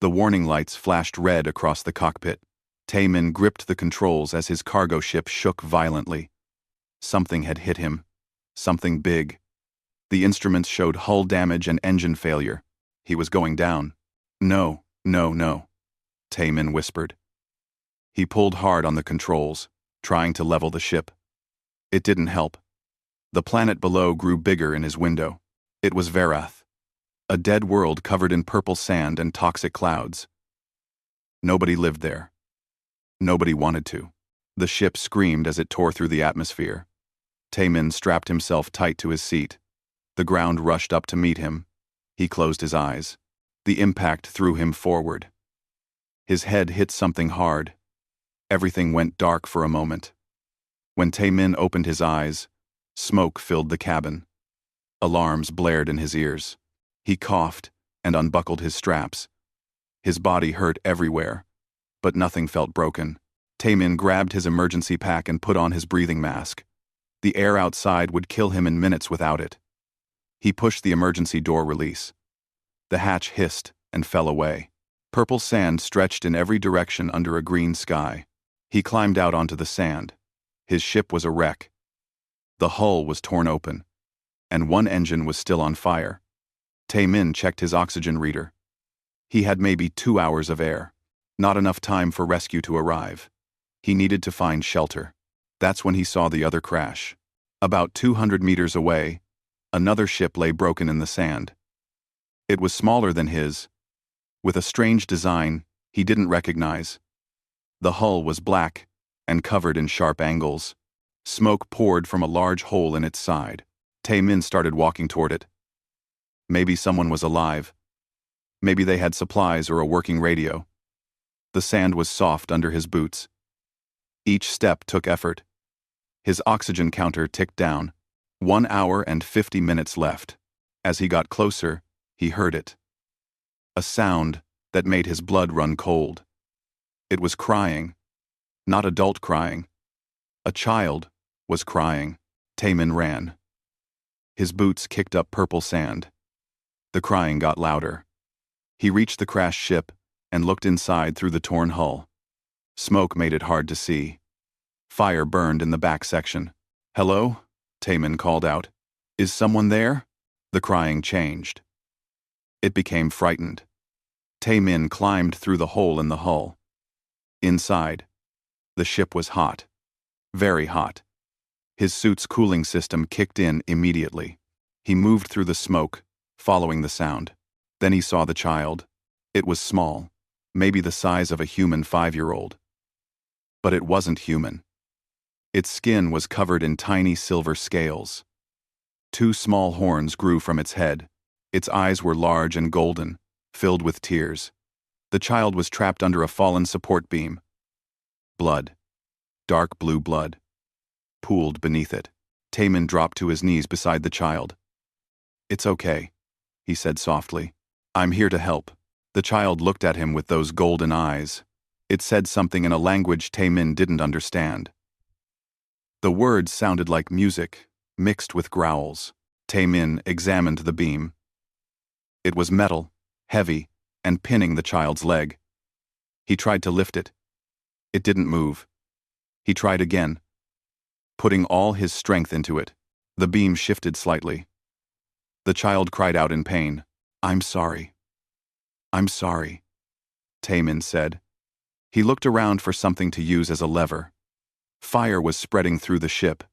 The warning lights flashed red across the cockpit. Taemin gripped the controls as his cargo ship shook violently. Something had hit him. Something big. The instruments showed hull damage and engine failure. He was going down. No, no, no, Taemin whispered. He pulled hard on the controls, trying to level the ship. It didn't help. The planet below grew bigger in his window. It was Verath, a dead world covered in purple sand and toxic clouds. Nobody lived there. Nobody wanted to. The ship screamed as it tore through the atmosphere. Taemin strapped himself tight to his seat. The ground rushed up to meet him. He closed his eyes. The impact threw him forward. His head hit something hard. Everything went dark for a moment. When Taemin opened his eyes, smoke filled the cabin. Alarms blared in his ears. He coughed and unbuckled his straps. His body hurt everywhere, but nothing felt broken. Taemin grabbed his emergency pack and put on his breathing mask. The air outside would kill him in minutes without it. He pushed the emergency door release. The hatch hissed and fell away. Purple sand stretched in every direction under a green sky. He climbed out onto the sand. His ship was a wreck. The hull was torn open, and one engine was still on fire. Taemin checked his oxygen reader. He had maybe 2 hours of air. Not enough time for rescue to arrive. He needed to find shelter. That's when he saw the other crash. About 200 meters away, another ship lay broken in the sand. It was smaller than his, with a strange design he didn't recognize. The hull was black and covered in sharp angles. Smoke poured from a large hole in its side. Taemin started walking toward it. Maybe someone was alive. Maybe they had supplies or a working radio. The sand was soft under his boots. Each step took effort. His oxygen counter ticked down. 1 hour and 50 minutes left. As he got closer, he heard it. A sound that made his blood run cold. It was crying. Not adult crying. A child was crying. Taemin ran. His boots kicked up purple sand. The crying got louder. He reached the crashed ship and looked inside through the torn hull. Smoke made it hard to see. Fire burned in the back section. "Hello?" Taemin called out. "Is someone there?" The crying changed. It became frightened. Taemin climbed through the hole in the hull. Inside, the ship was hot. Very hot. His suit's cooling system kicked in immediately. He moved through the smoke, following the sound. Then he saw the child. It was small, maybe the size of a human 5-year-old. But it wasn't human. Its skin was covered in tiny silver scales. 2 small horns grew from its head. Its eyes were large and golden, filled with tears. The child was trapped under a fallen support beam. Blood, dark blue blood, pooled beneath it. Taemin dropped to his knees beside the child. "It's okay," he said softly. "I'm here to help." The child looked at him with those golden eyes. It said something in a language Taemin didn't understand. The words sounded like music, mixed with growls. Taemin examined the beam. It was metal, heavy, and pinning the child's leg. He tried to lift it. It didn't move. He tried again. Putting all his strength into it, the beam shifted slightly. The child cried out in pain. "I'm sorry. I'm sorry," Taemin said. He looked around for something to use as a lever. Fire was spreading through the ship.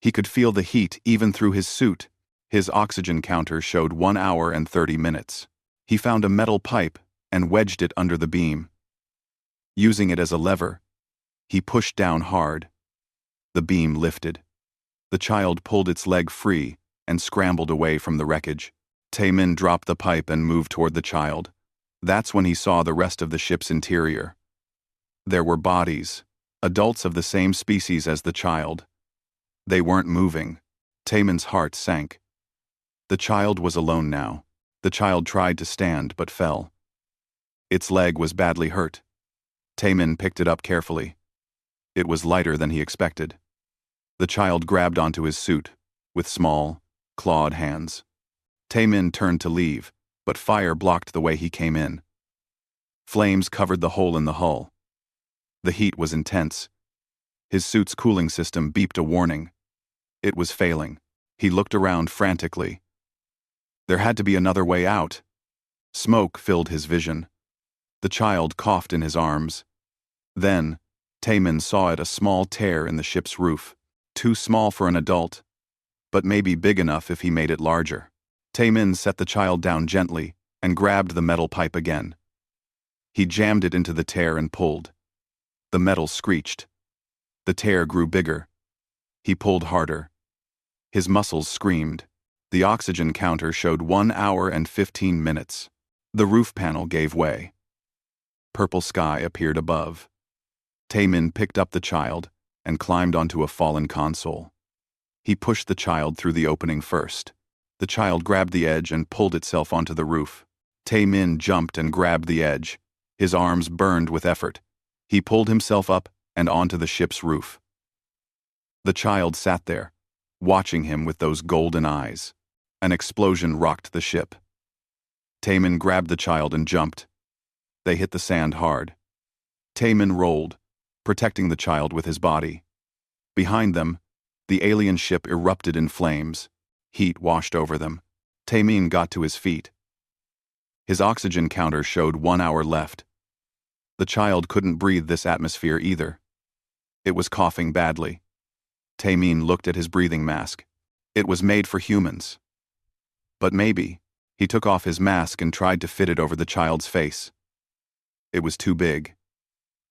He could feel the heat even through his suit. His oxygen counter showed 1 hour and 30 minutes. He found a metal pipe and wedged it under the beam. Using it as a lever, he pushed down hard. The beam lifted. The child pulled its leg free and scrambled away from the wreckage. Taemin dropped the pipe and moved toward the child. That's when he saw the rest of the ship's interior. There were bodies, adults of the same species as the child. They weren't moving. Taemin's heart sank. The child was alone now. The child tried to stand but fell. Its leg was badly hurt. Taemin picked it up carefully. It was lighter than he expected. The child grabbed onto his suit with small, clawed hands. Taemin turned to leave, but fire blocked the way he came in. Flames covered the hole in the hull. The heat was intense. His suit's cooling system beeped a warning. It was failing. He looked around frantically. There had to be another way out. Smoke filled his vision. The child coughed in his arms. Then, Taemin saw a small tear in the ship's roof. Too small for an adult, but maybe big enough if he made it larger. Taemin set the child down gently and grabbed the metal pipe again. He jammed it into the tear and pulled. The metal screeched. The tear grew bigger. He pulled harder. His muscles screamed. The oxygen counter showed 1 hour and 15 minutes. The roof panel gave way. Purple sky appeared above. Taemin picked up the child and climbed onto a fallen console. He pushed the child through the opening first. The child grabbed the edge and pulled itself onto the roof. Taemin jumped and grabbed the edge. His arms burned with effort. He pulled himself up and onto the ship's roof. The child sat there, watching him with those golden eyes. An explosion rocked the ship. Taemin grabbed the child and jumped. They hit the sand hard. Taemin rolled, protecting the child with his body. Behind them, the alien ship erupted in flames. Heat washed over them. Taemin got to his feet. His oxygen counter showed 1 hour left. The child couldn't breathe this atmosphere either. It was coughing badly. Taemin looked at his breathing mask. It was made for humans. But maybe, he took off his mask and tried to fit it over the child's face. It was too big.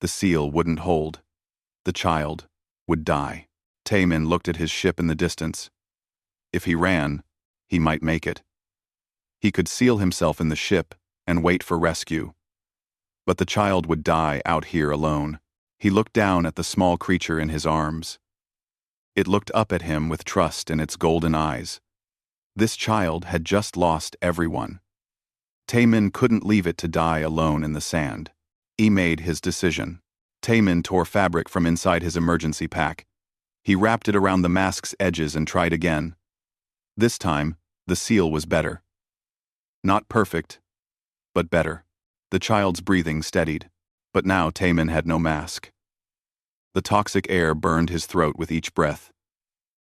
The seal wouldn't hold. The child would die. Taemin looked at his ship in the distance. If he ran, he might make it. He could seal himself in the ship and wait for rescue. But the child would die out here alone. He looked down at the small creature in his arms. It looked up at him with trust in its golden eyes. This child had just lost everyone. Taemin couldn't leave it to die alone in the sand. He made his decision. Taemin tore fabric from inside his emergency pack. He wrapped it around the mask's edges and tried again. This time, the seal was better. Not perfect, but better. The child's breathing steadied, but now Taemin had no mask. The toxic air burned his throat with each breath.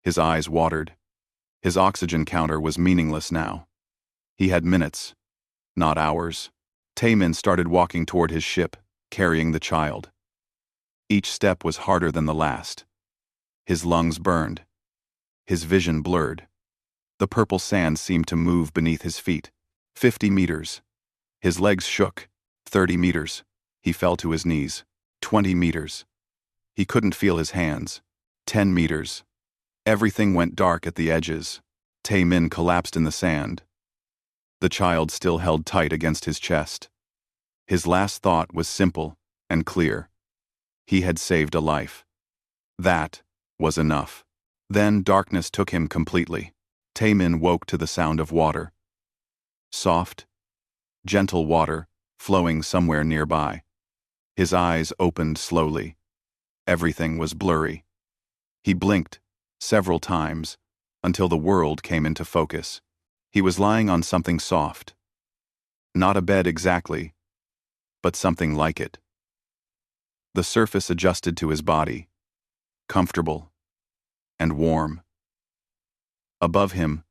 His eyes watered. His oxygen counter was meaningless now. He had minutes, not hours. Taemin started walking toward his ship, carrying the child. Each step was harder than the last. His lungs burned. His vision blurred. The purple sand seemed to move beneath his feet. 50 meters. His legs shook. 30 meters. He fell to his knees. 20 meters. He couldn't feel his hands. 10 meters. Everything went dark at the edges. Taemin collapsed in the sand. The child still held tight against his chest. His last thought was simple and clear. He had saved a life. That was enough. Then darkness took him completely. Taemin woke to the sound of water. Soft, gentle water flowing somewhere nearby. His eyes opened slowly. Everything was blurry. He blinked several times until the world came into focus. He was lying on something soft. Not a bed exactly, but something like it. The surface adjusted to his body, comfortable and warm. Above him,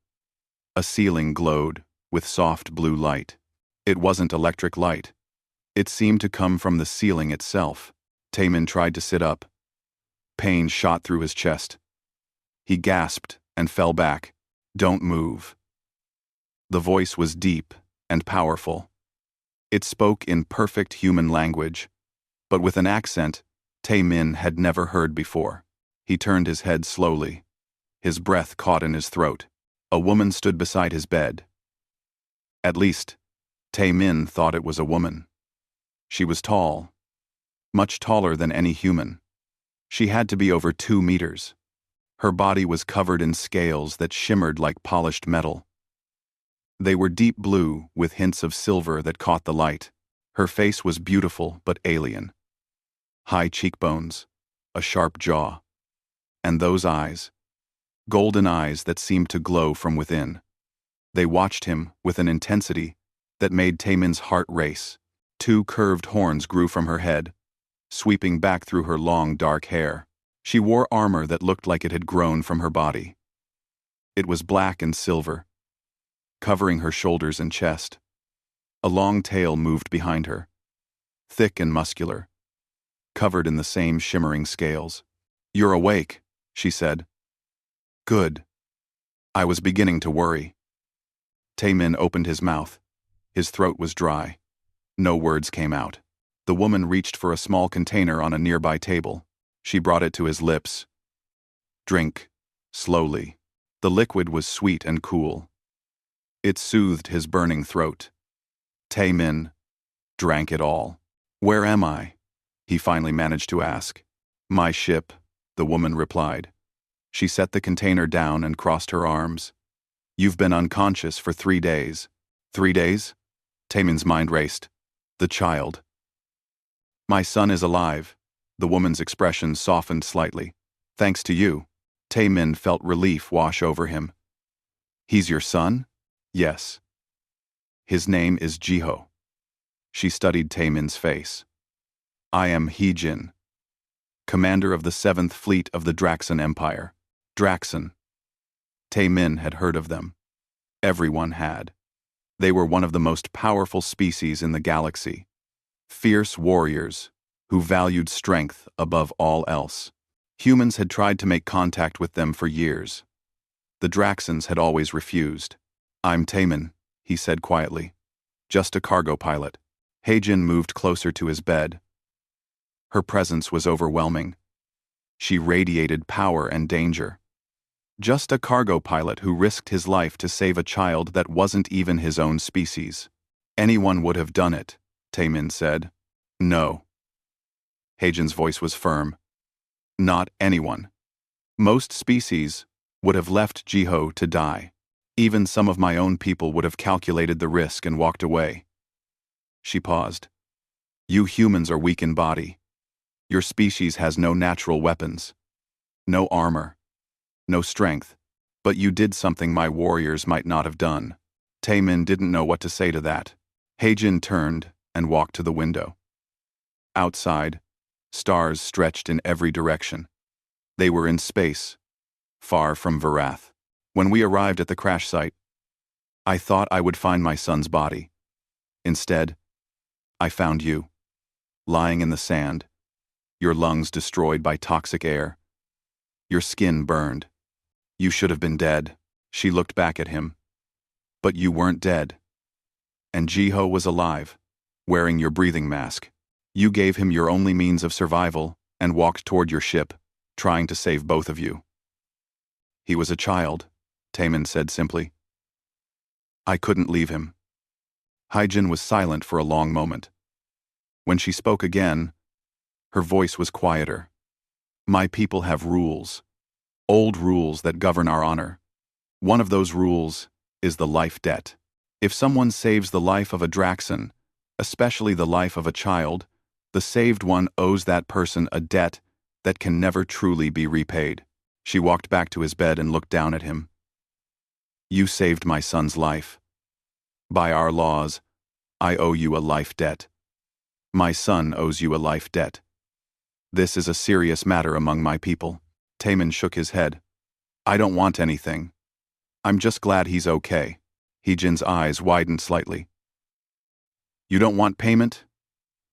a ceiling glowed with soft blue light. It wasn't electric light. It seemed to come from the ceiling itself. Taemin tried to sit up. Pain shot through his chest. He gasped and fell back. "Don't move." The voice was deep and powerful. It spoke in perfect human language, but with an accent Taemin had never heard before. He turned his head slowly. His breath caught in his throat. A woman stood beside his bed. At least, Taemin thought it was a woman. She was tall, much taller than any human. She had to be over 2 meters. Her body was covered in scales that shimmered like polished metal. They were deep blue with hints of silver that caught the light. Her face was beautiful but alien. High cheekbones, a sharp jaw, and those eyes, golden eyes that seemed to glow from within. They watched him with an intensity that made Taemin's heart race. Two curved horns grew from her head, sweeping back through her long dark hair. She wore armor that looked like it had grown from her body. It was black and silver, covering her shoulders and chest. A long tail moved behind her, thick and muscular, covered in the same shimmering scales. "You're awake," she said. "Good." I was beginning to worry. Taemin opened his mouth. His throat was dry. No words came out. The woman reached for a small container on a nearby table. She brought it to his lips. "Drink, slowly." The liquid was sweet and cool. It soothed his burning throat. Taemin drank it all. "Where am I?" he finally managed to ask. "My ship," the woman replied. She set the container down and crossed her arms. "You've been unconscious for 3 days." 3 days? Taemin's mind raced. The child. "My son is alive." The woman's expression softened slightly. "Thanks to you." Taemin felt relief wash over him. "He's your son?" "Yes." "His name is Jiho." She studied Taemin's face. "I am Heejin, commander of the 7th Fleet of the Draxan Empire." Draxan. Taemin had heard of them. Everyone had. They were one of the most powerful species in the galaxy. Fierce warriors who valued strength above all else. Humans had tried to make contact with them for years. The Draxans had always refused. "I'm Taemin," he said quietly. "Just a cargo pilot." Heijin moved closer to his bed. Her presence was overwhelming. She radiated power and danger. Just a cargo pilot who risked his life to save a child that wasn't even his own species. "Anyone would have done it," Taemin said. "No." Heijin's voice was firm. "Not anyone. Most species would have left Jiho to die. Even some of my own people would have calculated the risk and walked away." She paused. "You humans are weak in body. Your species has no natural weapons, no armor, no strength, but you did something my warriors might not have done." Taemin didn't know what to say to that. Heijin turned and walked to the window. Outside, stars stretched in every direction. They were in space, far from Varath. "When we arrived at the crash site, I thought I would find my son's body. Instead, I found you, lying in the sand, your lungs destroyed by toxic air, your skin burned. You should have been dead." She looked back at him. "But you weren't dead. And Jiho was alive, wearing your breathing mask. You gave him your only means of survival and walked toward your ship, trying to save both of you." "He was a child," Taemin said simply. "I couldn't leave him." Heijin was silent for a long moment. When she spoke again, her voice was quieter. "My people have rules. Old rules that govern our honor. One of those rules is the life debt. If someone saves the life of a Draxan, especially the life of a child, the saved one owes that person a debt that can never truly be repaid." She walked back to his bed and looked down at him. "You saved my son's life. By our laws, I owe you a life debt. My son owes you a life debt. This is a serious matter among my people." Taemin shook his head. "I don't want anything. I'm just glad he's okay." Heejin's eyes widened slightly. "You don't want payment?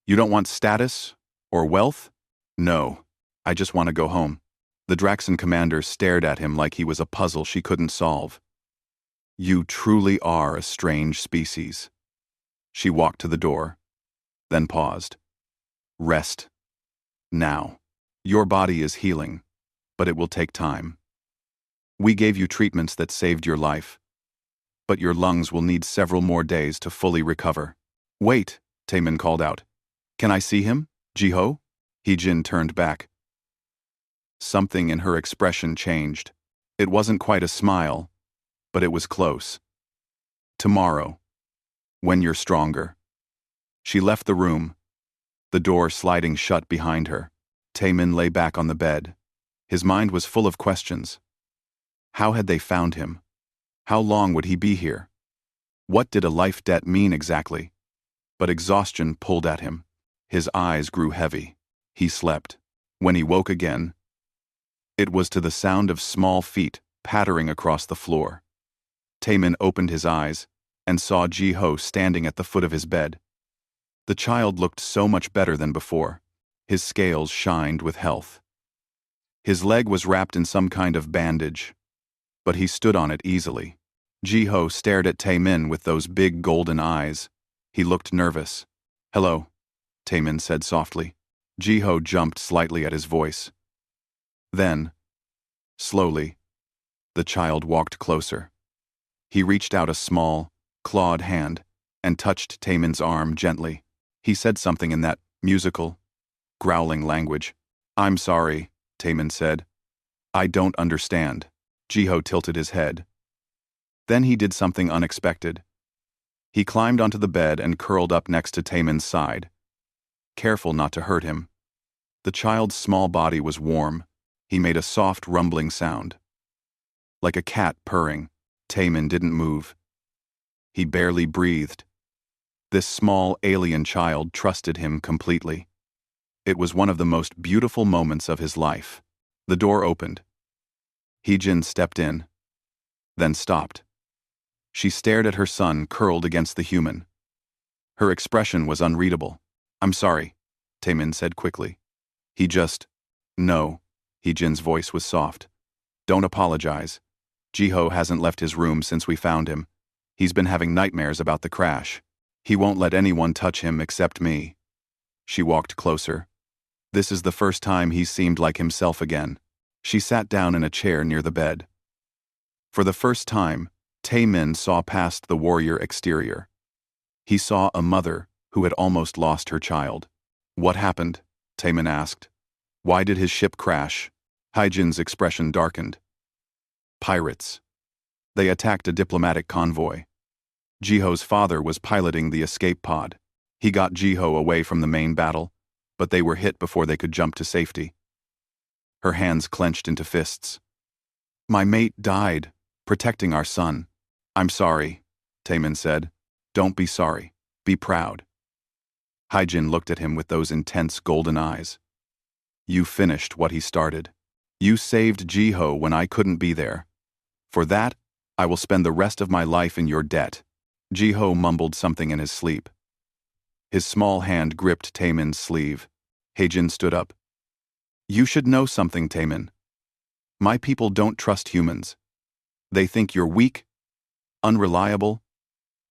You don't want status? Or wealth?" "No. I just want to go home." The Draxan commander stared at him like he was a puzzle she couldn't solve. "You truly are a strange species." She walked to the door, then paused. "Rest. Now. Your body is healing, but it will take time. We gave you treatments that saved your life, but your lungs will need several more days to fully recover." "Wait," Taemin called out. "Can I see him, Jiho?" Heejin turned back. Something in her expression changed. It wasn't quite a smile, but it was close. "Tomorrow, when you're stronger." She left the room, the door sliding shut behind her. Taemin lay back on the bed. His mind was full of questions. How had they found him? How long would he be here? What did a life debt mean exactly? but exhaustion pulled at him. His eyes grew heavy. He slept. When he woke again, it was to the sound of small feet pattering across the floor. Taemin opened his eyes and saw Ji-ho standing at the foot of his bed. The child looked so much better than before. His scales shined with health. His leg was wrapped in some kind of bandage, but he stood on it easily. Ji-ho stared at Taemin with those big golden eyes. He looked nervous. "Hello," Taemin said softly. Ji-ho jumped slightly at his voice. Then, slowly, the child walked closer. He reached out a small, clawed hand and touched Taemin's arm gently. He said something in that musical, growling language. "I'm sorry," Taemin said. "I don't understand." Ji-ho tilted his head. Then he did something unexpected. He climbed onto the bed and curled up next to Taemin's side, careful not to hurt him. The child's small body was warm. He made a soft rumbling sound. Like a cat purring, Taemin didn't move. He barely breathed. This small alien child trusted him completely. It was one of the most beautiful moments of his life. The door opened. Hee-jin stepped in, then stopped. She stared at her son curled against the human. Her expression was unreadable. "I'm sorry," Taemin said quickly. No, Hee-jin's voice was soft. "Don't apologize. Ji-ho hasn't left his room since we found him. He's been having nightmares about the crash. He won't let anyone touch him except me." She walked closer. This is the first time he seemed like himself again. She sat down in a chair near the bed. For the first time, Taemin saw past the warrior exterior. He saw a mother who had almost lost her child. "What happened?" Taemin asked. "Why did his ship crash?" Hee-jin's expression darkened. "Pirates. They attacked a diplomatic convoy. Ji-ho's father was piloting the escape pod. He got Ji-ho away from the main battle, but they were hit before they could jump to safety." Her hands clenched into fists. "My mate died, protecting our son. I'm sorry," Taemin said. "Don't be sorry. Be proud." Hee-jin looked at him with those intense golden eyes. "You finished what he started. You saved Ji-ho when I couldn't be there. For that, I will spend the rest of my life in your debt." Ji-ho mumbled something in his sleep. His small hand gripped Taemin's sleeve. Hee-jin stood up. "You should know something, Taemin. My people don't trust humans. They think you're weak, unreliable,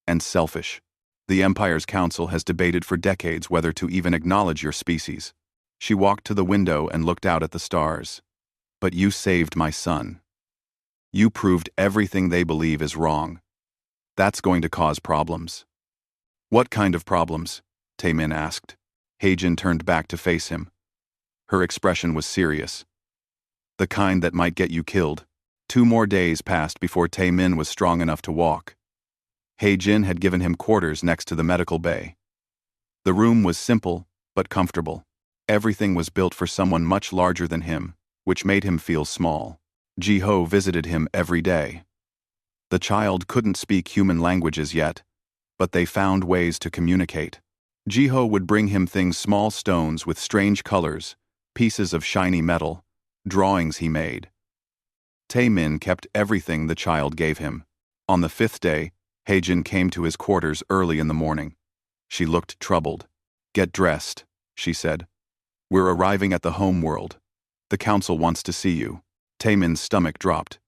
and selfish. The Empire's Council has debated for decades whether to even acknowledge your species." She walked to the window and looked out at the stars. "But you saved my son. You proved everything they believe is wrong. That's going to cause problems." "What kind of problems?" Taemin asked. Hee-jin turned back to face him. Her expression was serious. "The kind that might get you killed." 2 more days passed before Taemin was strong enough to walk. Hee-jin had given him quarters next to the medical bay. The room was simple but comfortable. Everything was built for someone much larger than him, which made him feel small. Ji-ho visited him every day. The child couldn't speak human languages yet, but they found ways to communicate. Ji-ho would bring him things: small stones with strange colors, pieces of shiny metal, drawings he made. Taemin kept everything the child gave him. On the 5th day, Hee-jin came to his quarters early in the morning. She looked troubled. "Get dressed," she said. "We're arriving at the home world. The council wants to see you." Taemin's stomach dropped.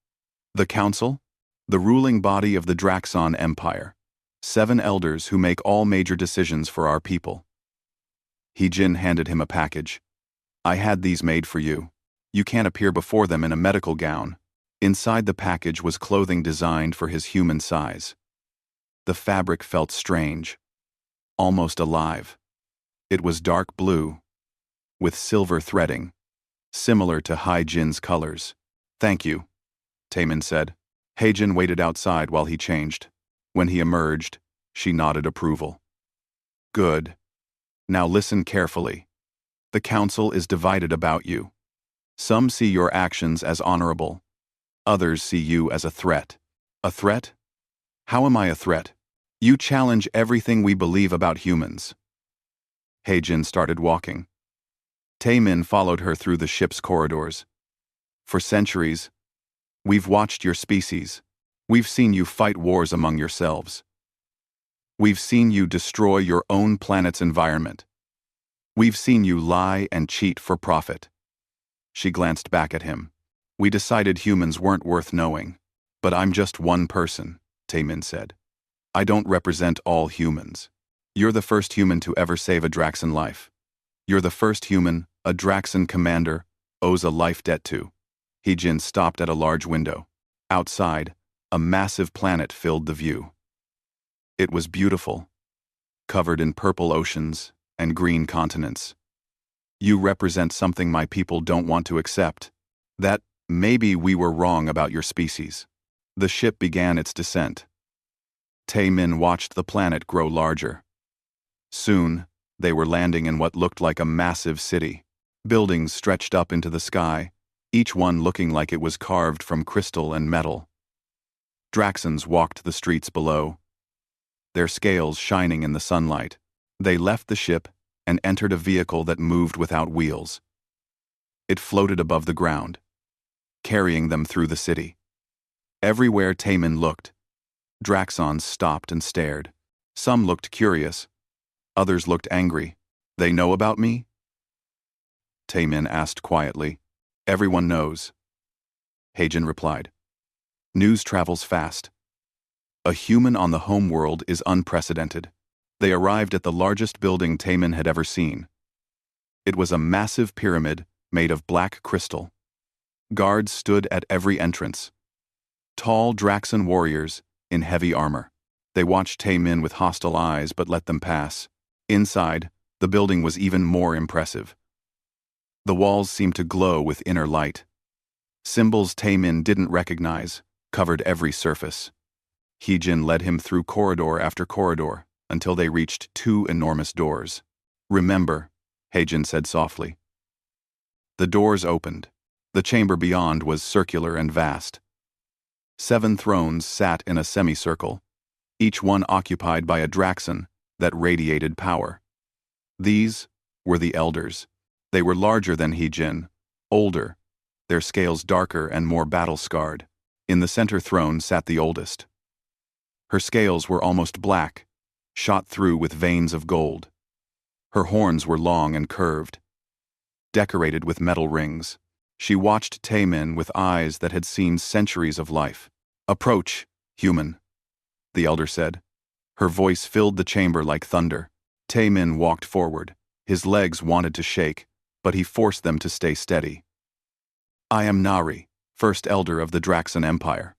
The council? The ruling body of the Draxon Empire. 7 elders who make all major decisions for our people. Hee-jin handed him a package. "I had these made for you. You can't appear before them in a medical gown." Inside the package was clothing designed for his human size. The fabric felt strange, almost alive. It was dark blue, with silver threading, similar to Hee-jin's colors. "Thank you," Taemin said. Hee-jin waited outside while he changed. When he emerged, she nodded approval. "Good. Now listen carefully. The council is divided about you. Some see your actions as honorable. Others see you as a threat." "A threat? How am I a threat?" You challenge everything we believe about humans. Heijin started walking. Taemin followed her through the ship's corridors. For centuries, we've watched your species. We've seen you fight wars among yourselves. We've seen you destroy your own planet's environment. We've seen you lie and cheat for profit. She glanced back at him. We decided humans weren't worth knowing. But I'm just one person, Taemin said. I don't represent all humans. You're the first human to ever save a Draxan life. You're the first human a Draxan commander owes a life debt to. Heijin stopped at a large window. Outside, a massive planet filled the view. It was beautiful, covered in purple oceans and green continents. You represent something my people don't want to accept. That maybe we were wrong about your species. The ship began its descent. Taemin watched the planet grow larger. Soon, they were landing in what looked like a massive city. Buildings stretched up into the sky, each one looking like it was carved from crystal and metal. Draxans walked the streets below, their scales shining in the sunlight. They left the ship and entered a vehicle that moved without wheels. It floated above the ground, carrying them through the city. Everywhere Taemin looked, Draxans stopped and stared. Some looked curious, others looked angry. They know about me? Taemin asked quietly. Everyone knows. Heijin replied. News travels fast. A human on the homeworld is unprecedented. They arrived at the largest building Taemin had ever seen. It was a massive pyramid made of black crystal. Guards stood at every entrance. Tall Draxan warriors in heavy armor. They watched Taemin with hostile eyes but let them pass. Inside, the building was even more impressive. The walls seemed to glow with inner light. Symbols Taemin didn't recognize covered every surface. Heijin led him through corridor after corridor until they reached two enormous doors. Remember, Heijin said softly. The doors opened. The chamber beyond was circular and vast. 7 thrones sat in a semicircle, each one occupied by a Draxan that radiated power. These were the elders. They were larger than Heijin, older, their scales darker and more battle-scarred. In the center throne sat the oldest. Her scales were almost black, shot through with veins of gold. Her horns were long and curved, decorated with metal rings. She watched Taemin with eyes that had seen centuries of life. Approach, human, the elder said. Her voice filled the chamber like thunder. Taemin walked forward. His legs wanted to shake, but he forced them to stay steady. I am Nari, first elder of the Draxan Empire.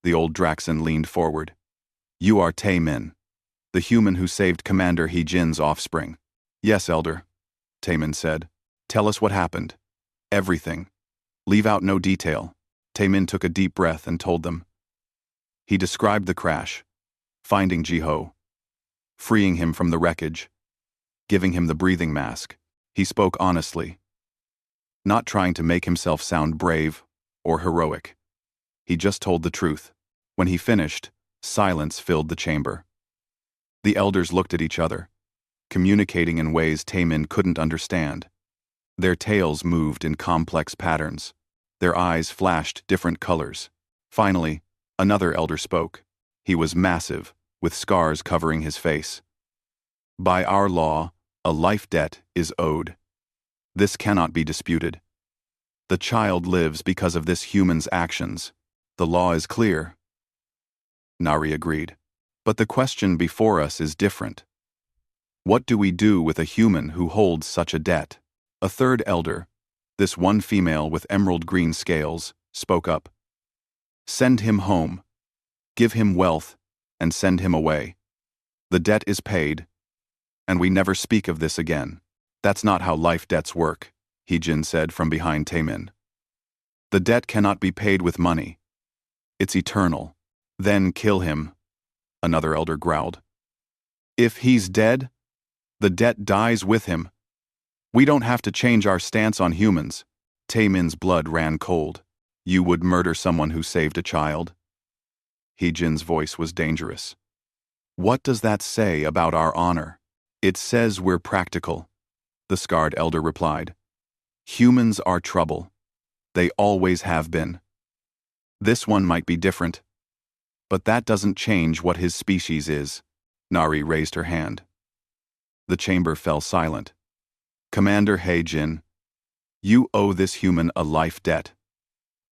The old Draxan leaned forward. You are Taemin, the human who saved Commander Heijin's offspring. Yes, elder, Taemin said. Tell us what happened. Everything. Leave out no detail. Taemin took a deep breath and told them. He described the crash, finding Jiho, freeing him from the wreckage, giving him the breathing mask. He spoke honestly, not trying to make himself sound brave or heroic. He just told the truth. When he finished, silence filled the chamber. The elders looked at each other, communicating in ways Taemin couldn't understand. Their tails moved in complex patterns. Their eyes flashed different colors. Finally, another elder spoke. He was massive, with scars covering his face. By our law, a life debt is owed. This cannot be disputed. The child lives because of this human's actions. The law is clear. Nari agreed. But the question before us is different. What do we do with a human who holds such a debt? A third elder, this one female with emerald green scales, spoke up. Send him home. Give him wealth and send him away. The debt is paid, and we never speak of this again. That's not how life debts work, Heijin said from behind Taemin. The debt cannot be paid with money. It's eternal. Then kill him, another elder growled. If he's dead, the debt dies with him. We don't have to change our stance on humans. Taemin's blood ran cold. You would murder someone who saved a child? Heijin's voice was dangerous. What does that say about our honor? It says we're practical, the scarred elder replied. Humans are trouble. They always have been. This one might be different, but that doesn't change what his species is. Nari raised her hand. The chamber fell silent. Commander He-Jin, you owe this human a life debt.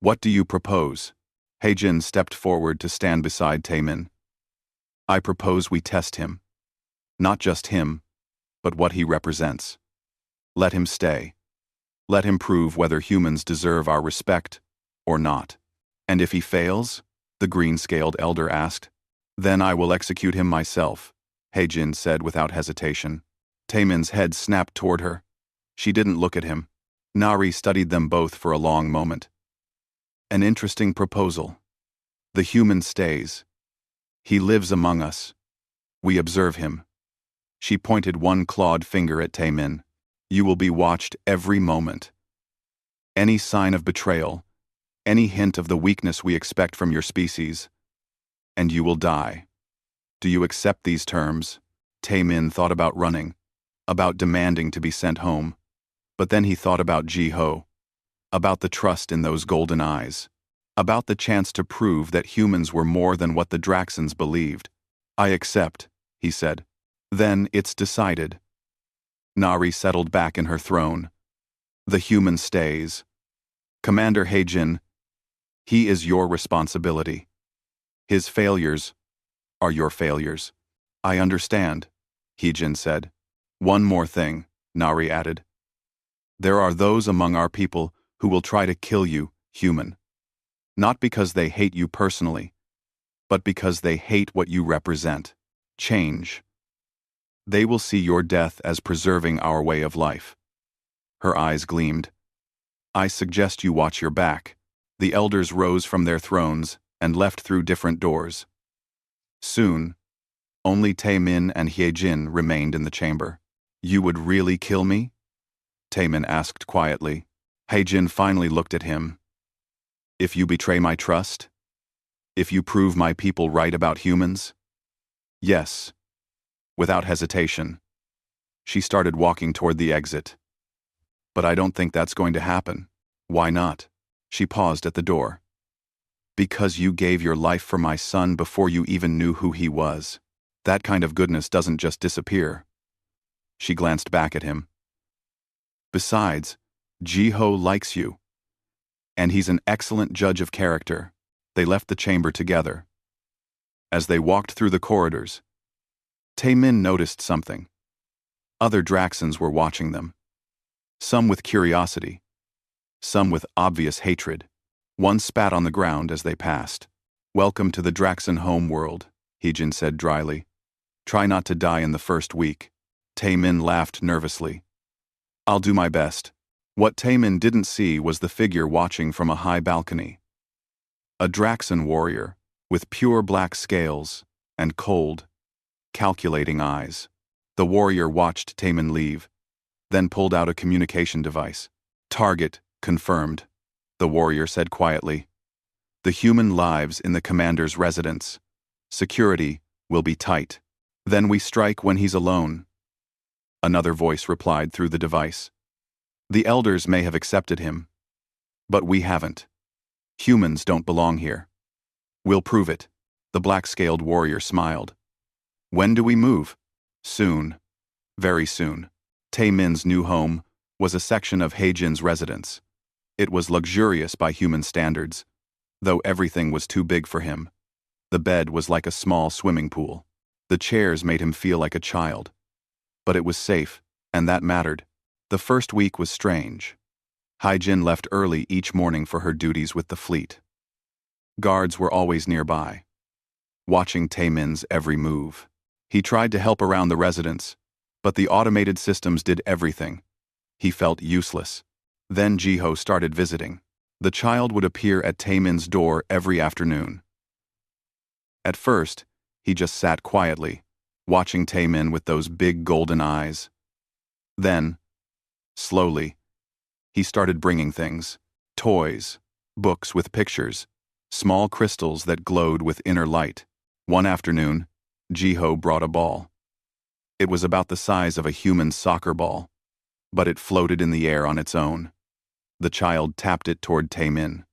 What do you propose? He-Jin stepped forward to stand beside Taemin. I propose we test him. Not just him, but what he represents. Let him stay. Let him prove whether humans deserve our respect or not. And if he fails? The green-scaled elder asked. Then I will execute him myself, He-Jin said without hesitation. Taemin's head snapped toward her. She didn't look at him. Nari studied them both for a long moment. An interesting proposal. The human stays. He lives among us. We observe him. She pointed one clawed finger at Taemin. You will be watched every moment. Any sign of betrayal, any hint of the weakness we expect from your species, and you will die. Do you accept these terms? Taemin thought about running, about demanding to be sent home. But then he thought about Ji-ho, about the trust in those golden eyes, about the chance to prove that humans were more than what the Draxans believed. I accept, he said. Then it's decided. Nari settled back in her throne. The human stays. Commander He-Jin, he is your responsibility. His failures are your failures. I understand, He-Jin said. One more thing, Nari added. There are those among our people who will try to kill you, human. Not because they hate you personally, but because they hate what you represent. Change. They will see your death as preserving our way of life. Her eyes gleamed. I suggest you watch your back. The elders rose from their thrones and left through different doors. Soon, only Taemin and He-Jin remained in the chamber. You would really kill me? Taemin asked quietly. He-Jin finally looked at him. If you betray my trust? If you prove my people right about humans? Yes. Without hesitation. She started walking toward the exit. But I don't think that's going to happen. Why not? She paused at the door. Because you gave your life for my son before you even knew who he was. That kind of goodness doesn't just disappear. She glanced back at him. Besides, Ji-ho likes you. And he's an excellent judge of character. They left the chamber together. As they walked through the corridors, Taemin noticed something. Other Draxans were watching them. Some with curiosity. Some with obvious hatred. One spat on the ground as they passed. Welcome to the Draxan homeworld, He-Jin said dryly. Try not to die in the first week. Taemin laughed nervously. I'll do my best. What Taemin didn't see was the figure watching from a high balcony. A Draxan warrior, with pure black scales and cold, calculating eyes. The warrior watched Taemin leave, then pulled out a communication device. Target confirmed, the warrior said quietly. The human lives in the commander's residence. Security will be tight. Then we strike when he's alone. Another voice replied through the device. The elders may have accepted him, but we haven't. Humans don't belong here. We'll prove it, the black-scaled warrior smiled. When do we move? Soon. Very soon. Taemin's new home was a section of He-Jin's residence. It was luxurious by human standards, though everything was too big for him. The bed was like a small swimming pool. The chairs made him feel like a child. But it was safe, and that mattered. The first week was strange. He-Jin left early each morning for her duties with the fleet. Guards were always nearby, watching Taemin's every move. He tried to help around the residence, but the automated systems did everything. He felt useless. Then Ji-ho started visiting. The child would appear at Taemin's door every afternoon. At first, he just sat quietly, watching Taemin with those big golden eyes. Then, slowly, he started bringing things. Toys, books with pictures, small crystals that glowed with inner light. One afternoon, Jiho brought a ball. It was about the size of a human soccer ball, but it floated in the air on its own. The child tapped it toward Taemin.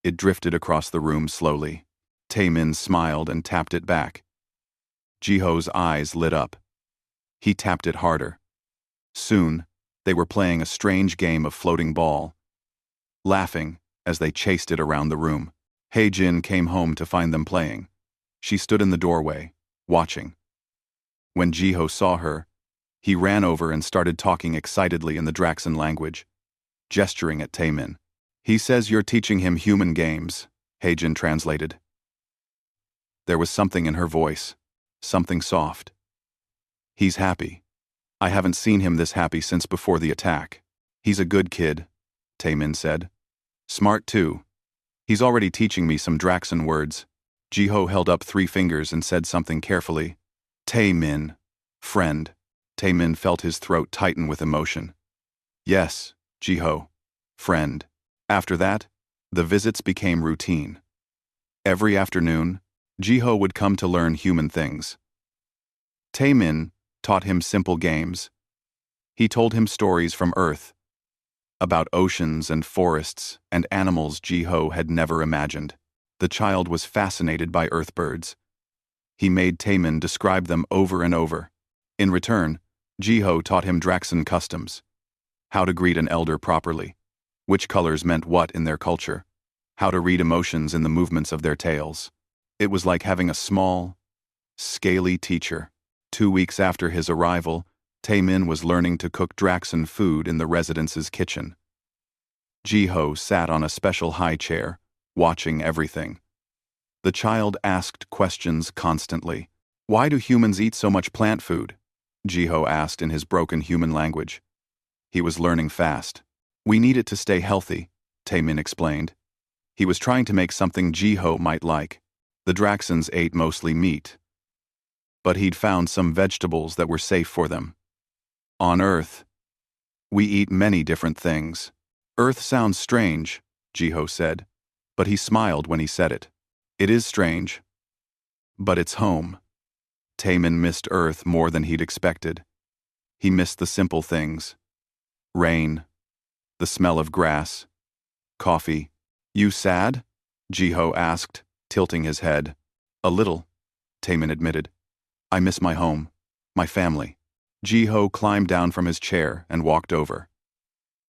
It drifted across the room slowly. Taemin smiled and tapped it back. Jiho's eyes lit up. He tapped it harder. Soon, they were playing a strange game of floating ball, laughing as they chased it around the room. Jin came home to find them playing. She stood in the doorway, watching. When Jiho saw her, he ran over and started talking excitedly in the Draxan language, gesturing at Taemin. He says you're teaching him human games, Jin translated. There was something in her voice, something soft. He's happy. I haven't seen him this happy since before the attack. He's a good kid, Taemin said. Smart too. He's already teaching me some Draxan words. Jiho held up 3 fingers and said something carefully. Taemin, friend. Taemin felt his throat tighten with emotion. Yes, Jiho, friend. After that, the visits became routine. Every afternoon, Jiho would come to learn human things. Taemin taught him simple games. He told him stories from Earth, about oceans and forests and animals Jiho had never imagined. The child was fascinated by Earthbirds. He made Taemin describe them over and over. In return, Jiho taught him Draxan customs, how to greet an elder properly, which colors meant what in their culture, how to read emotions in the movements of their tails. It was like having a small, scaly teacher. 2 weeks after his arrival, Taemin was learning to cook Draxan food in the residence's kitchen. Jiho sat on a special high chair, watching everything. The child asked questions constantly. Why do humans eat so much plant food? Jiho asked in his broken human language. He was learning fast. We need it to stay healthy, Taemin explained. He was trying to make something Jiho might like. The Draxans ate mostly meat, but he'd found some vegetables that were safe for them. On Earth, we eat many different things. Earth sounds strange, Jiho said, but he smiled when he said it. It is strange, but it's home. Taemin missed Earth more than he'd expected. He missed the simple things. Rain, the smell of grass, coffee. You sad? Jiho asked, tilting his head. A little, Taemin admitted. I miss my home, my family. Jiho climbed down from his chair and walked over.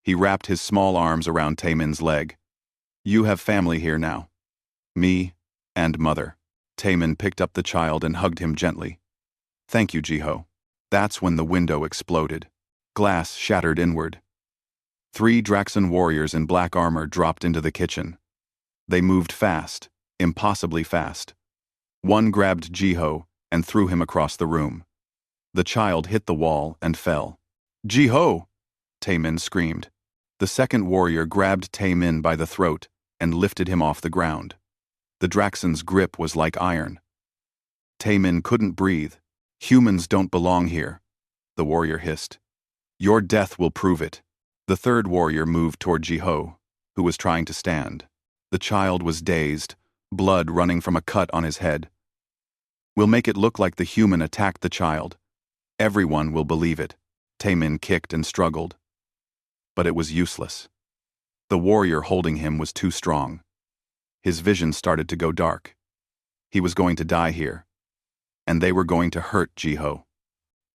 He wrapped his small arms around Taemin's leg. You have family here now. Me and Mother. Taemin picked up the child and hugged him gently. Thank you, Jiho. That's when the window exploded. Glass shattered inward. 3 Draxan warriors in black armor dropped into the kitchen. They moved fast, impossibly fast. One grabbed Jiho and threw him across the room. The child hit the wall and fell. Jiho! Taemin screamed. The second warrior grabbed Taemin by the throat and lifted him off the ground. The Draxan's grip was like iron. Taemin couldn't breathe. Humans don't belong here, the warrior hissed. Your death will prove it. The third warrior moved toward Jiho, who was trying to stand. The child was dazed, blood running from a cut on his head. We'll make it look like the human attacked the child. Everyone will believe it. Taemin kicked and struggled. But it was useless. The warrior holding him was too strong. His vision started to go dark. He was going to die here. And they were going to hurt Jiho.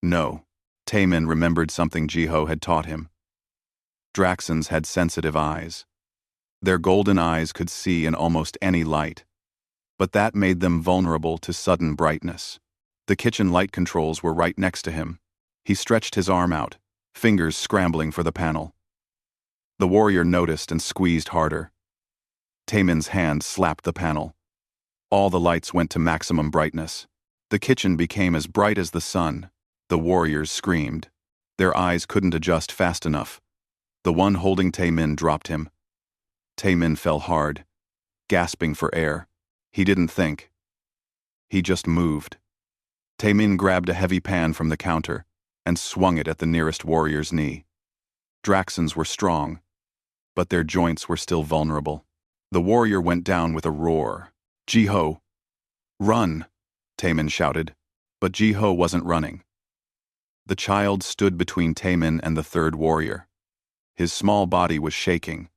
No. Taemin remembered something Jiho had taught him. Draxans had sensitive eyes. Their golden eyes could see in almost any light. But that made them vulnerable to sudden brightness. The kitchen light controls were right next to him. He stretched his arm out, fingers scrambling for the panel. The warrior noticed and squeezed harder. Taemin's hand slapped the panel. All the lights went to maximum brightness. The kitchen became as bright as the sun. The warriors screamed. Their eyes couldn't adjust fast enough. The one holding Taemin dropped him. Taemin fell hard, gasping for air. He didn't think. He just moved. Taemin grabbed a heavy pan from the counter and swung it at the nearest warrior's knee. Draxans were strong, but their joints were still vulnerable. The warrior went down with a roar. Jiho! Run! Taemin shouted. But Jiho wasn't running. The child stood between Taemin and the third warrior. His small body was shaking,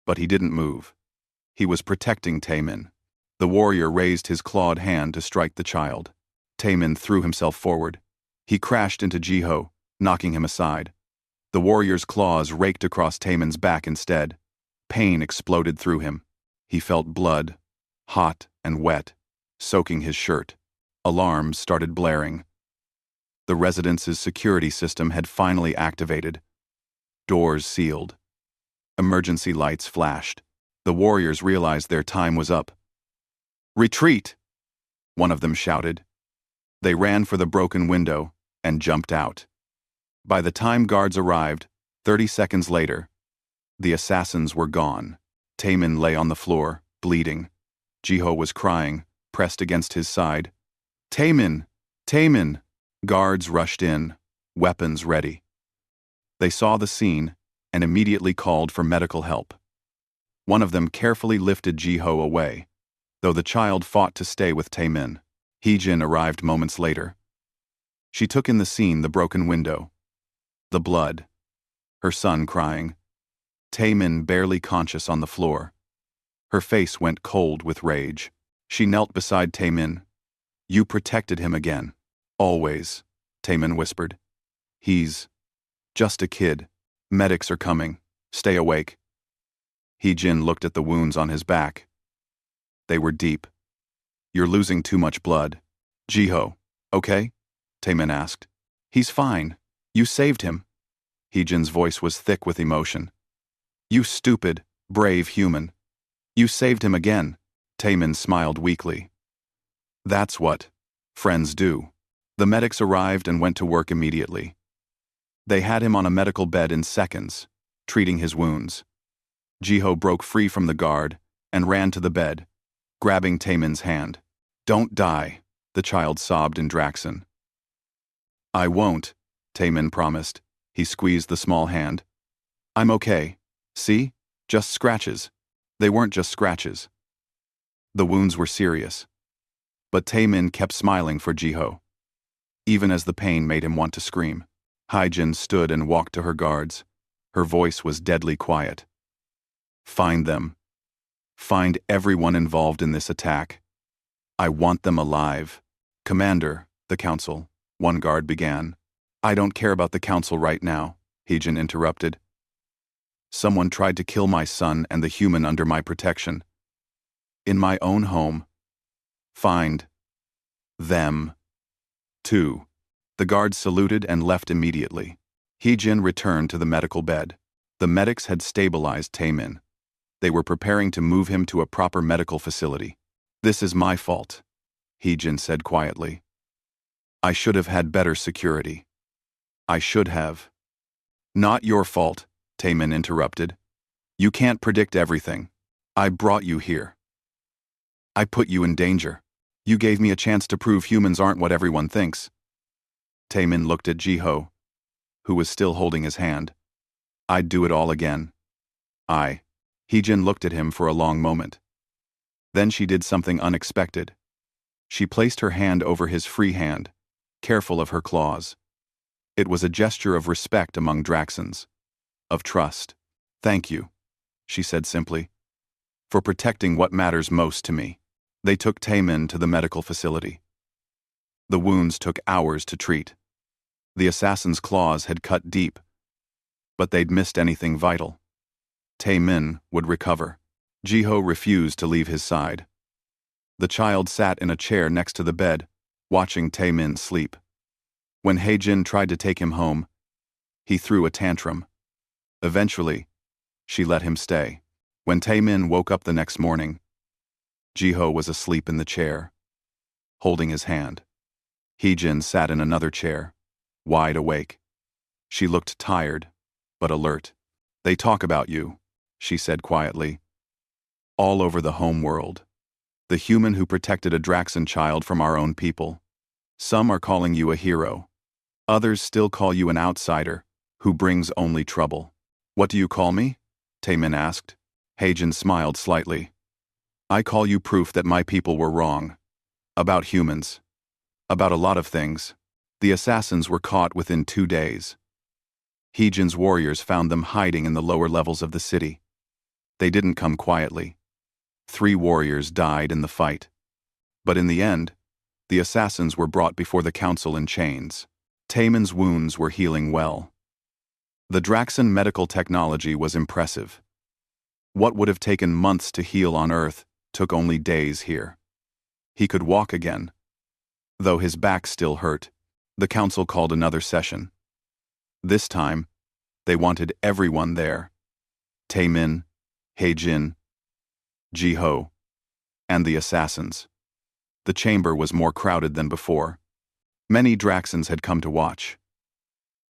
but he didn't move. He was protecting Taemin. The warrior raised his clawed hand to strike the child. Taemin threw himself forward. He crashed into Jiho, knocking him aside. The warrior's claws raked across Taemin's back instead. Pain exploded through him. He felt blood, hot and wet, soaking his shirt. Alarms started blaring. The residence's security system had finally activated. Doors sealed. Emergency lights flashed. The warriors realized their time was up. "Retreat!" one of them shouted. They ran for the broken window and jumped out. By the time guards arrived, 30 seconds later, the assassins were gone. Taemin lay on the floor, bleeding. Jiho was crying, pressed against his side. "Taemin! Taemin!" Guards rushed in, weapons ready. They saw the scene and immediately called for medical help. One of them carefully lifted Jiho away, though the child fought to stay with Taemin. Heejin arrived moments later. She took in the scene, the broken window, the blood, her son crying, Taemin barely conscious on the floor. Her face went cold with rage. She knelt beside Taemin. "You protected him again. Always," Taemin whispered. "He's just a kid. Medics are coming. Stay awake." Heejin looked at the wounds on his back. They were deep. "You're losing too much blood." "Jiho, okay?" Taemin asked. "He's fine. You saved him." Heejin's voice was thick with emotion. "You stupid, brave human. You saved him again." Taemin smiled weakly. "That's what friends do." The medics arrived and went to work immediately. They had him on a medical bed in seconds, treating his wounds. Jiho broke free from the guard and ran to the bed, grabbing Taemin's hand. "Don't die," the child sobbed in Draxan. "I won't," Taemin promised. He squeezed the small hand. "I'm okay. See? Just scratches." They weren't just scratches. The wounds were serious. But Taemin kept smiling for Jiho, even as the pain made him want to scream. Heejin stood and walked to her guards. Her voice was deadly quiet. "Find them. Find everyone involved in this attack. I want them alive." "Commander," the council, one guard began. "I don't care about the council right now," Heejin interrupted. "Someone tried to kill my son and the human under my protection. In my own home. Find them." 2. The guards saluted and left immediately. Heejin returned to the medical bed. The medics had stabilized Taemin. They were preparing to move him to a proper medical facility. "This is my fault," Heejin said quietly. "I should have had better security. I should have." "Not your fault," Taemin interrupted. "You can't predict everything. I brought you here. I put you in danger. You gave me a chance to prove humans aren't what everyone thinks." Taemin looked at Jiho, who was still holding his hand. "I'd do it all again." Heejin looked at him for a long moment. Then she did something unexpected. She placed her hand over his free hand, careful of her claws. It was a gesture of respect among Draxans, of trust. "Thank you," she said simply, "for protecting what matters most to me." They took Taemin to the medical facility. The wounds took hours to treat. The assassin's claws had cut deep, but they'd missed anything vital. Taemin would recover. Jiho refused to leave his side. The child sat in a chair next to the bed, watching Taemin sleep. When Heijin tried to take him home, he threw a tantrum. Eventually, she let him stay. When Taemin woke up the next morning, Jiho was asleep in the chair, holding his hand. Heejin sat in another chair, wide awake. She looked tired, but alert. "They talk about you," she said quietly. "All over the home world. The human who protected a Draxan child from our own people. Some are calling you a hero. Others still call you an outsider, who brings only trouble." "What do you call me?" Taemin asked. Heijin smiled slightly. "I call you proof that my people were wrong. About humans. About a lot of things. The assassins were caught within 2 days. Heejin's warriors found them hiding in the lower levels of the city. They didn't come quietly. 3 warriors died in the fight. But in the end, the assassins were brought before the council in chains. Taemin's wounds were healing well. The Draxan medical technology was impressive. What would have taken months to heal on Earth took only days here. He could walk again. Though his back still hurt, the council called another session. This time, they wanted everyone there. Taemin, Heijin, Jiho, and the assassins. The chamber was more crowded than before. Many Draxans had come to watch.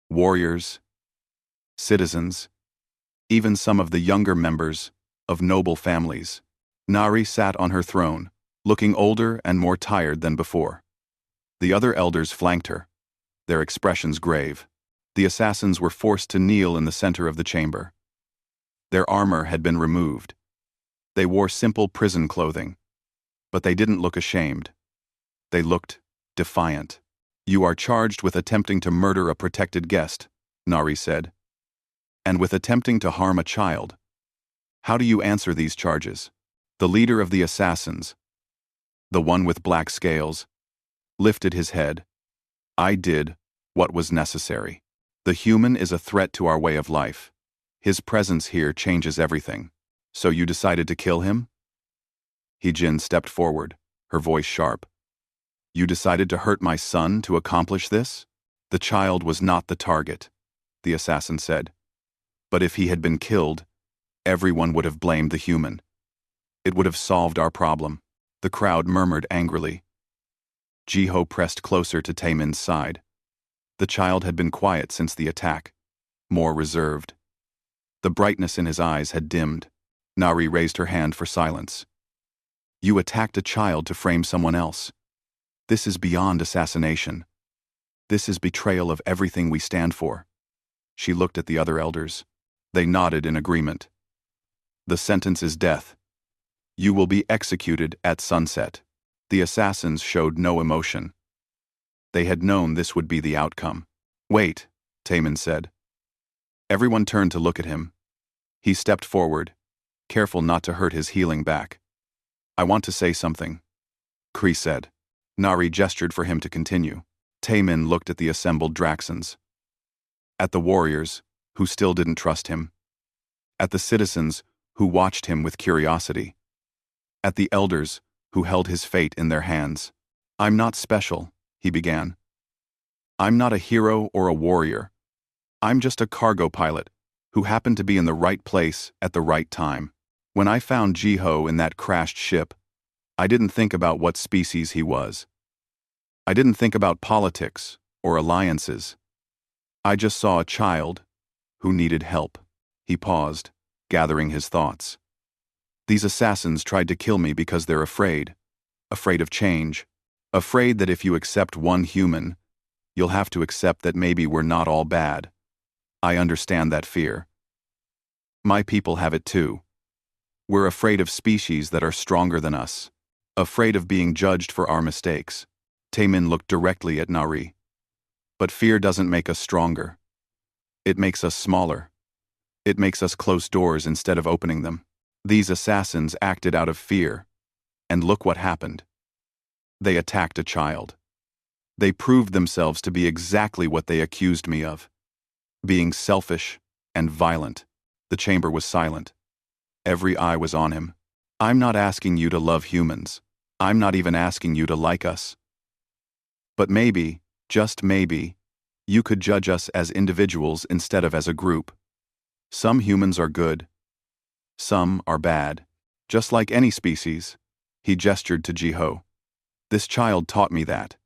Warriors, citizens, even some of the younger members of noble families. Nari sat on her throne, looking older and more tired than before. The other elders flanked her, their expressions grave. The assassins were forced to kneel in the center of the chamber. Their armor had been removed. They wore simple prison clothing, but they didn't look ashamed. They looked defiant. "You are charged with attempting to murder a protected guest," Nari said, "and with attempting to harm a child. How do you answer these charges?" The leader of the assassins, the one with black scales, lifted his head. "I did what was necessary. The human is a threat to our way of life. His presence here changes everything. So you decided to kill him?" Heejin stepped forward, her voice sharp. "You decided to hurt my son to accomplish this?" "The child was not the target," the assassin said. "But if he had been killed, everyone would have blamed the human. It would have solved our problem." The crowd murmured angrily. Jiho pressed closer to Taemin's side. The child had been quiet since the attack, more reserved. The brightness in his eyes had dimmed. Nari raised her hand for silence. "You attacked a child to frame someone else. This is beyond assassination. This is betrayal of everything we stand for." She looked at the other elders. They nodded in agreement. "The sentence is death. You will be executed at sunset." The assassins showed no emotion. They had known this would be the outcome. "Wait," Taemin said. Everyone turned to look at him. He stepped forward, careful not to hurt his healing back. "I want to say something," Kree said. Nari gestured for him to continue. Taemin looked at the assembled Draxans. At the warriors, who still didn't trust him. At the citizens, who watched him with curiosity. At the elders, who held his fate in their hands. "I'm not special," he began. "I'm not a hero or a warrior. I'm just a cargo pilot who happened to be in the right place at the right time. When I found Jiho in that crashed ship, I didn't think about what species he was. I didn't think about politics or alliances. I just saw a child who needed help." He paused, gathering his thoughts. "These assassins tried to kill me because they're afraid. Afraid of change. Afraid that if you accept one human, you'll have to accept that maybe we're not all bad. I understand that fear. My people have it too. We're afraid of species that are stronger than us. Afraid of being judged for our mistakes." Taemin looked directly at Nari. "But fear doesn't make us stronger. It makes us smaller. It makes us close doors instead of opening them. These assassins acted out of fear. And look what happened. They attacked a child. They proved themselves to be exactly what they accused me of. Being selfish and violent." The chamber was silent. Every eye was on him. "I'm not asking you to love humans. I'm not even asking you to like us. But maybe, just maybe, you could judge us as individuals instead of as a group. Some humans are good. Some are bad. Just like any species." He gestured to Jiho. "This child taught me that.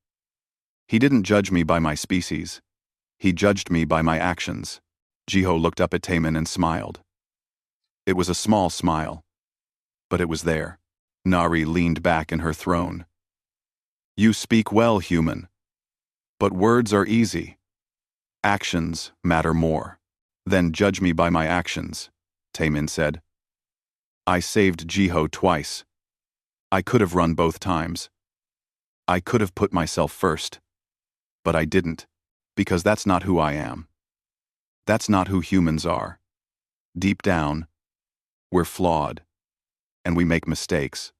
He didn't judge me by my species. He judged me by my actions." Jiho looked up at Taemin and smiled. It was a small smile, but it was there. Nari leaned back in her throne. "You speak well, human. But words are easy. Actions matter more." "Then judge me by my actions," Taemin said. "I saved Jiho twice. I could have run both times. I could have put myself first. But I didn't, because that's not who I am. That's not who humans are. Deep down, we're flawed, and we make mistakes.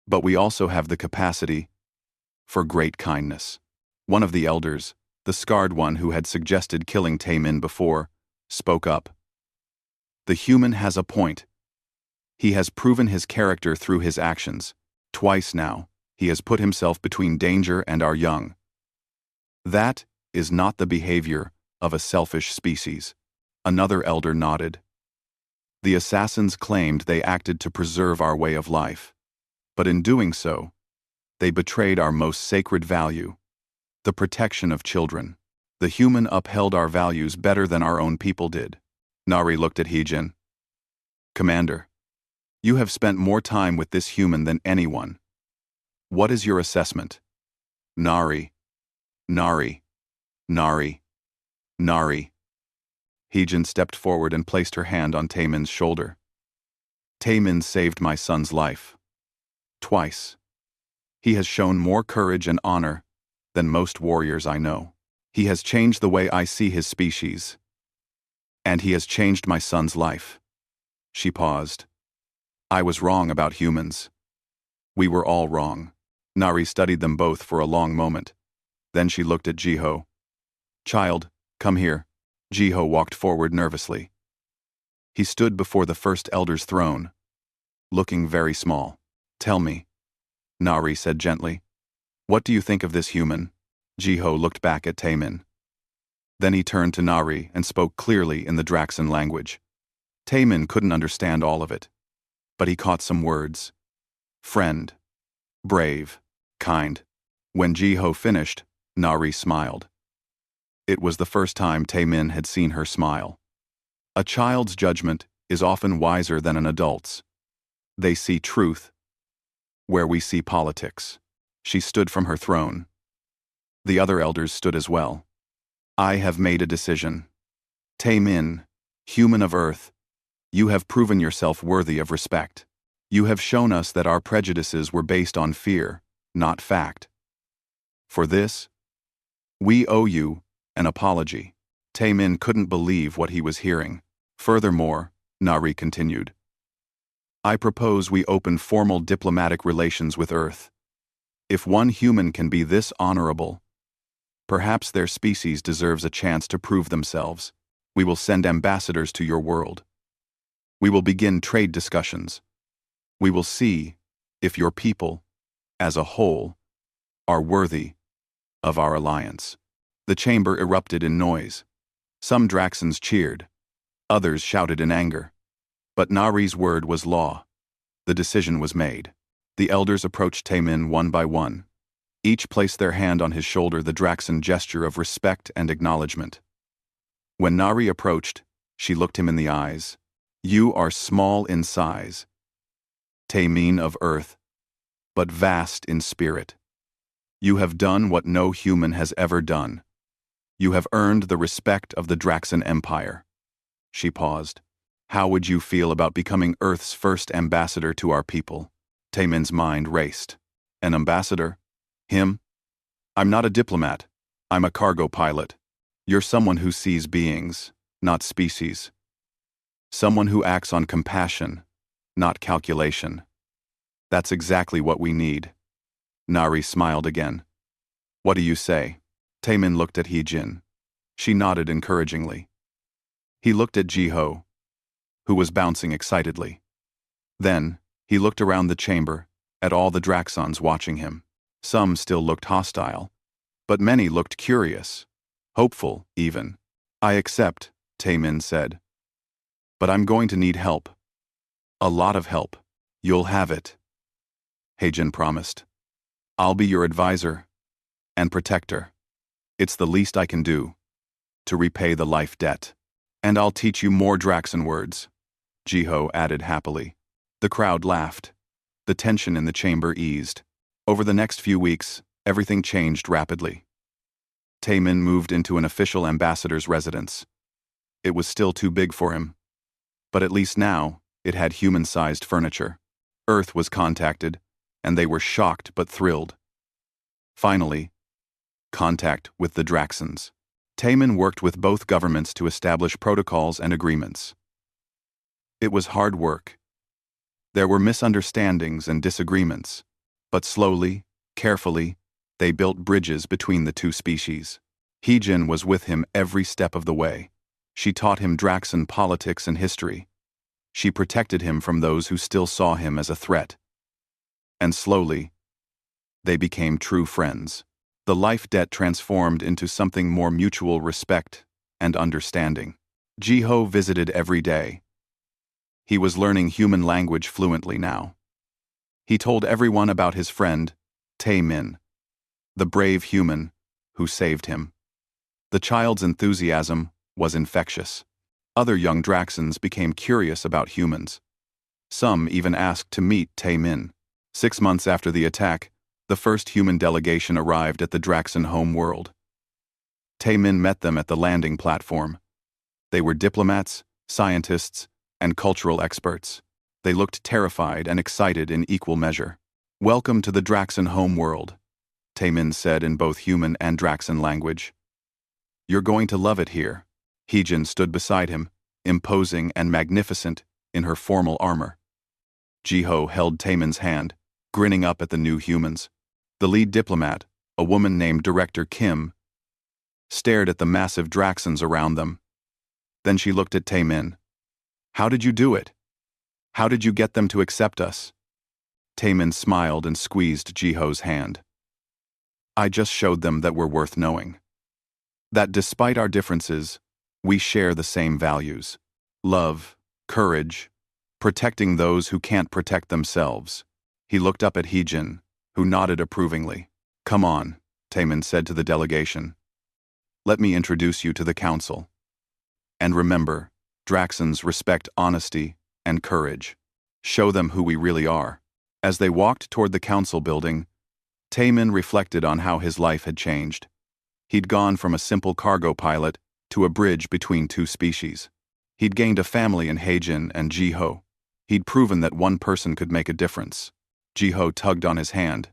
But we also have the capacity for great kindness. One of the elders, the scarred one who had suggested killing Taemin before, spoke up. The human has a point. He has proven his character through his actions. Twice now, he has put himself between danger and our young. That is not the behavior of a selfish species. Another elder nodded. The assassins claimed they acted to preserve our way of life. But in doing so, they betrayed our most sacred value, the protection of children. The human upheld our values better than our own people did. Nari looked at Heejin. Commander, you have spent more time with this human than anyone. What is your assessment? Nari. Nari. Nari. Nari. Heejin stepped forward and placed her hand on Taemin's shoulder. Taemin saved my son's life. Twice. He has shown more courage and honor than most warriors I know. He has changed the way I see his species. And he has changed my son's life. She paused. I was wrong about humans. We were all wrong. Nari studied them both for a long moment. Then she looked at Jiho. Child, come here. Jiho walked forward nervously. He stood before the first elder's throne, looking very small. Tell me, Nari said gently. What do you think of this human? Jiho looked back at Taemin. Then he turned to Nari and spoke clearly in the Draxan language. Taemin couldn't understand all of it, but he caught some words. Friend. Brave. Kind. When Jiho finished, Nari smiled. It was the first time Taemin had seen her smile. A child's judgment is often wiser than an adult's. They see truth where we see politics. She stood from her throne. The other elders stood as well. I have made a decision. Taemin, human of Earth, you have proven yourself worthy of respect. You have shown us that our prejudices were based on fear, not fact. For this, we owe you an apology. Taemin couldn't believe what he was hearing. Furthermore, Nari continued, I propose we open formal diplomatic relations with Earth. If one human can be this honorable, perhaps their species deserves a chance to prove themselves. We will send ambassadors to your world. We will begin trade discussions. We will see if your people, as a whole, are worthy of our alliance. The chamber erupted in noise. Some Draxans cheered. Others shouted in anger. But Nari's word was law. The decision was made. The elders approached Taemin one by one. Each placed their hand on his shoulder, the Draxan gesture of respect and acknowledgement. When Nari approached, she looked him in the eyes. You are small in size, Taemin of Earth, but vast in spirit. You have done what no human has ever done. You have earned the respect of the Draxan Empire. She paused. How would you feel about becoming Earth's first ambassador to our people? Taemin's mind raced. An ambassador? Him? I'm not a diplomat. I'm a cargo pilot. You're someone who sees beings, not species. Someone who acts on compassion, not calculation. That's exactly what we need. Nari smiled again. What do you say? Taemin looked at Heejin. She nodded encouragingly. He looked at Jiho, who was bouncing excitedly. Then, he looked around the chamber, at all the Draxons watching him. Some still looked hostile, but many looked curious, hopeful even. I accept, Taemin said. But I'm going to need help. A lot of help. You'll have it, Heijin promised. I'll be your advisor and protector. It's the least I can do to repay the life debt. And I'll teach you more Draxan words, Jiho added happily. The crowd laughed. The tension in the chamber eased. Over the next few weeks, everything changed rapidly. Taemin moved into an official ambassador's residence. It was still too big for him, but at least now it had human-sized furniture. Earth was contacted, and they were shocked but thrilled. Finally, contact with the Draxons. Taemin worked with both governments to establish protocols and agreements. It was hard work. There were misunderstandings and disagreements, but slowly, carefully, they built bridges between the two species. Heejin was with him every step of the way. She taught him Draxon politics and history. She protected him from those who still saw him as a threat. And slowly, they became true friends. The life debt transformed into something more: mutual respect and understanding. Jiho visited every day. He was learning human language fluently now. He told everyone about his friend, Taemin, the brave human who saved him. The child's enthusiasm was infectious. Other young Draxons became curious about humans. Some even asked to meet Taemin. 6 months after the attack, the first human delegation arrived at the Draxon home world. Taemin met them at the landing platform. They were diplomats, scientists, and cultural experts. They looked terrified and excited in equal measure. "Welcome to the Draxon home world," Taemin said in both human and Draxon language. "You're going to love it here." Heejin stood beside him, imposing and magnificent in her formal armor. Jiho held Taemin's hand, grinning up at the new humans. The lead diplomat, a woman named Director Kim, stared at the massive Draxons around them. Then she looked at Taemin. "How did you do it? How did you get them to accept us?" Taemin smiled and squeezed Jiho's hand. "I just showed them that we're worth knowing. That despite our differences, we share the same values: love, courage, protecting those who can't protect themselves." He looked up at Heejin, who nodded approvingly. "Come on," Taemin said to the delegation. "Let me introduce you to the council. And remember, Draxons respect honesty and courage. Show them who we really are." As they walked toward the council building, Taemin reflected on how his life had changed. He'd gone from a simple cargo pilot to a bridge between two species. He'd gained a family in Heijin and Jiho. He'd proven that one person could make a difference. Jiho tugged on his hand.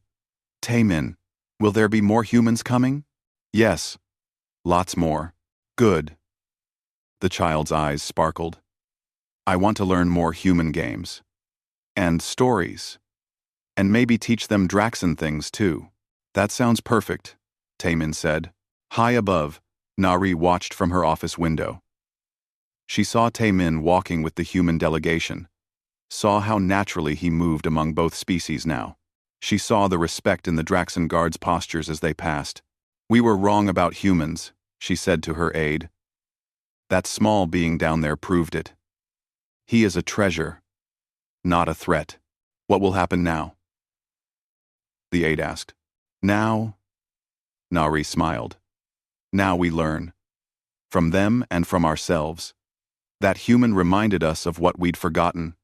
"Taemin, will there be more humans coming?" "Yes. Lots more." "Good." The child's eyes sparkled. "I want to learn more human games. And stories. And maybe teach them Draxon things too." "That sounds perfect," Taemin said. High above, Nari watched from her office window. She saw Taemin walking with the human delegation, saw how naturally he moved among both species now. She saw the respect in the Draxon guards' postures as they passed. "We were wrong about humans," she said to her aide. "That small being down there proved it. He is a treasure, not a threat." "What will happen now?" the aide asked. "Now," Nari smiled. "Now we learn. From them and from ourselves. That human reminded us of what we'd forgotten.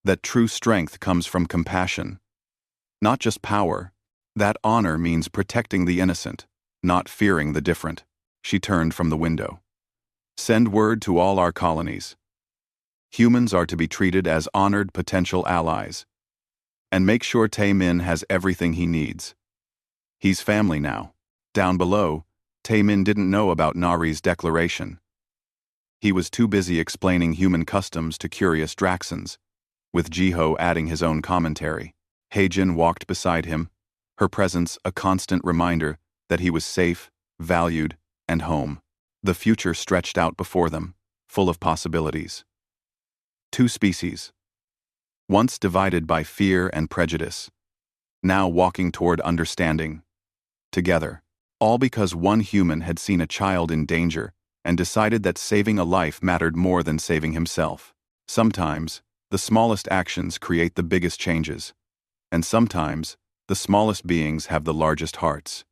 That true strength comes from compassion. Not just power. That honor means protecting the innocent, not fearing the different." She turned from the window. "Send word to all our colonies. Humans are to be treated as honored potential allies. And make sure Taemin has everything he needs. He's family now." Down below, Taemin didn't know about Nari's declaration. He was too busy explaining human customs to curious Draxons, with Jiho adding his own commentary. Heijin walked beside him, her presence a constant reminder that he was safe, valued, and home. The future stretched out before them, full of possibilities. Two species, once divided by fear and prejudice, now walking toward understanding, together, all because one human had seen a child in danger and decided that saving a life mattered more than saving himself. Sometimes, the smallest actions create the biggest changes, and sometimes, the smallest beings have the largest hearts.